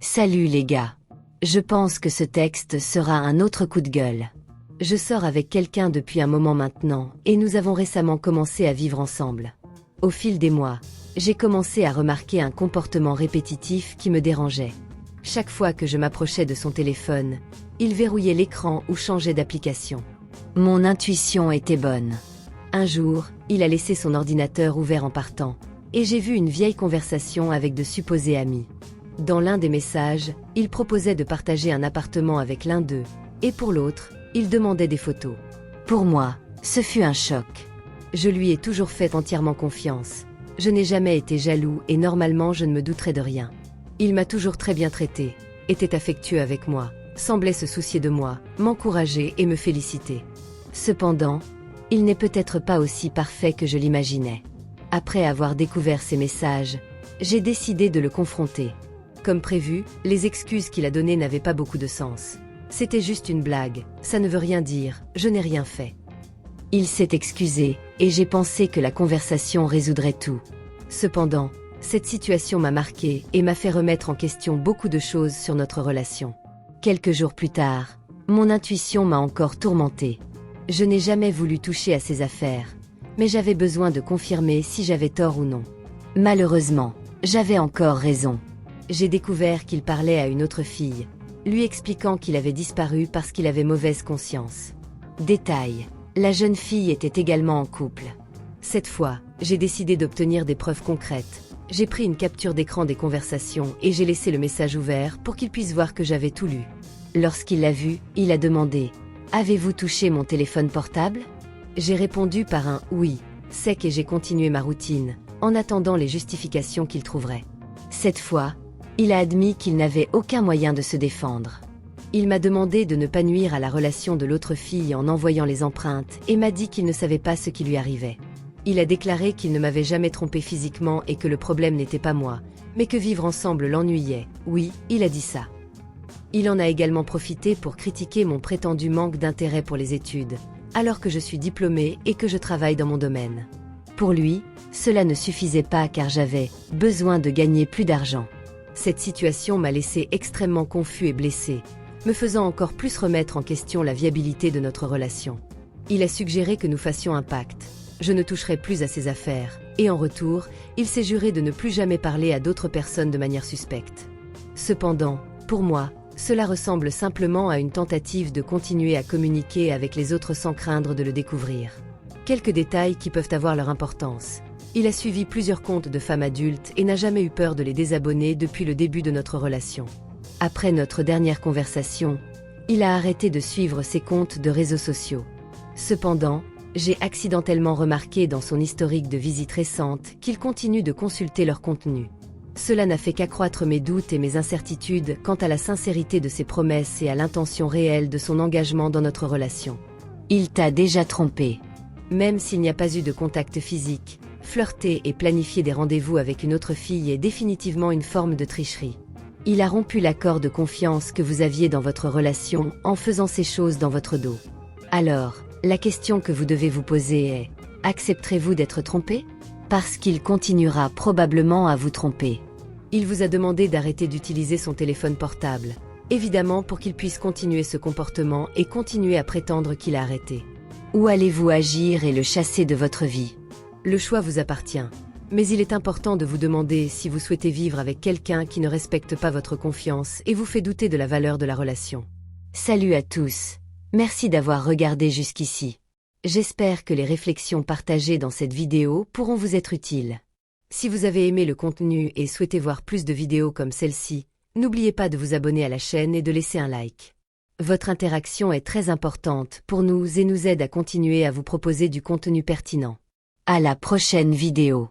Salut les gars. Je pense que ce texte sera un autre coup de gueule. Je sors avec quelqu'un depuis un moment maintenant et nous avons récemment commencé à vivre ensemble. Au fil des mois, j'ai commencé à remarquer un comportement répétitif qui me dérangeait. Chaque fois que je m'approchais de son téléphone, il verrouillait l'écran ou changeait d'application. Mon intuition était bonne. Un jour, il a laissé son ordinateur ouvert en partant, et j'ai vu une vieille conversation avec de supposés amis. Dans l'un des messages, il proposait de partager un appartement avec l'un d'eux, et pour l'autre, il demandait des photos. Pour moi, ce fut un choc. Je lui ai toujours fait entièrement confiance. Je n'ai jamais été jaloux et normalement je ne me douterais de rien. Il m'a toujours très bien traité, était affectueux avec moi, semblait se soucier de moi, m'encourager et me féliciter. Cependant, il n'est peut-être pas aussi parfait que je l'imaginais. Après avoir découvert ces messages, j'ai décidé de le confronter. Comme prévu, les excuses qu'il a données n'avaient pas beaucoup de sens. C'était juste une blague, ça ne veut rien dire, je n'ai rien fait. Il s'est excusé, et j'ai pensé que la conversation résoudrait tout. Cependant, cette situation m'a marqué et m'a fait remettre en question beaucoup de choses sur notre relation. Quelques jours plus tard, mon intuition m'a encore tourmentée. Je n'ai jamais voulu toucher à ses affaires, mais j'avais besoin de confirmer si j'avais tort ou non. Malheureusement, j'avais encore raison. J'ai découvert qu'il parlait à une autre fille, lui expliquant qu'il avait disparu parce qu'il avait mauvaise conscience. Détail, la jeune fille était également en couple. Cette fois, j'ai décidé d'obtenir des preuves concrètes. J'ai pris une capture d'écran des conversations et j'ai laissé le message ouvert pour qu'il puisse voir que j'avais tout lu. Lorsqu'il l'a vu, il a demandé « Avez-vous touché mon téléphone portable ?» J'ai répondu par un « oui » sec et j'ai continué ma routine, en attendant les justifications qu'il trouverait. Cette fois, il a admis qu'il n'avait aucun moyen de se défendre. Il m'a demandé de ne pas nuire à la relation de l'autre fille en envoyant les empreintes et m'a dit qu'il ne savait pas ce qui lui arrivait. Il a déclaré qu'il ne m'avait jamais trompé physiquement et que le problème n'était pas moi, mais que vivre ensemble l'ennuyait. Oui, il a dit ça. Il en a également profité pour critiquer mon prétendu manque d'intérêt pour les études, alors que je suis diplômée et que je travaille dans mon domaine. Pour lui, cela ne suffisait pas car j'avais besoin de gagner plus d'argent. Cette situation m'a laissé extrêmement confus et blessé, me faisant encore plus remettre en question la viabilité de notre relation. Il a suggéré que nous fassions un pacte. Je ne toucherai plus à ses affaires, et en retour, il s'est juré de ne plus jamais parler à d'autres personnes de manière suspecte. Cependant, pour moi, cela ressemble simplement à une tentative de continuer à communiquer avec les autres sans craindre de le découvrir. Quelques détails qui peuvent avoir leur importance. Il a suivi plusieurs comptes de femmes adultes et n'a jamais eu peur de les désabonner depuis le début de notre relation. Après notre dernière conversation, il a arrêté de suivre ses comptes de réseaux sociaux. Cependant, j'ai accidentellement remarqué dans son historique de visites récentes qu'il continue de consulter leur contenu. Cela n'a fait qu'accroître mes doutes et mes incertitudes quant à la sincérité de ses promesses et à l'intention réelle de son engagement dans notre relation. Il t'a déjà trompé. Même s'il n'y a pas eu de contact physique, flirter et planifier des rendez-vous avec une autre fille est définitivement une forme de tricherie. Il a rompu l'accord de confiance que vous aviez dans votre relation en faisant ces choses dans votre dos. Alors, la question que vous devez vous poser est « Accepterez-vous d'être trompé ?» Parce qu'il continuera probablement à vous tromper. Il vous a demandé d'arrêter d'utiliser son téléphone portable, évidemment pour qu'il puisse continuer ce comportement et continuer à prétendre qu'il a arrêté. Ou allez-vous agir et le chasser de votre vie? Le choix vous appartient, mais il est important de vous demander si vous souhaitez vivre avec quelqu'un qui ne respecte pas votre confiance et vous fait douter de la valeur de la relation. Salut à tous, merci d'avoir regardé jusqu'ici. J'espère que les réflexions partagées dans cette vidéo pourront vous être utiles. Si vous avez aimé le contenu et souhaitez voir plus de vidéos comme celle-ci, n'oubliez pas de vous abonner à la chaîne et de laisser un like. Votre interaction est très importante pour nous et nous aide à continuer à vous proposer du contenu pertinent. À la prochaine vidéo.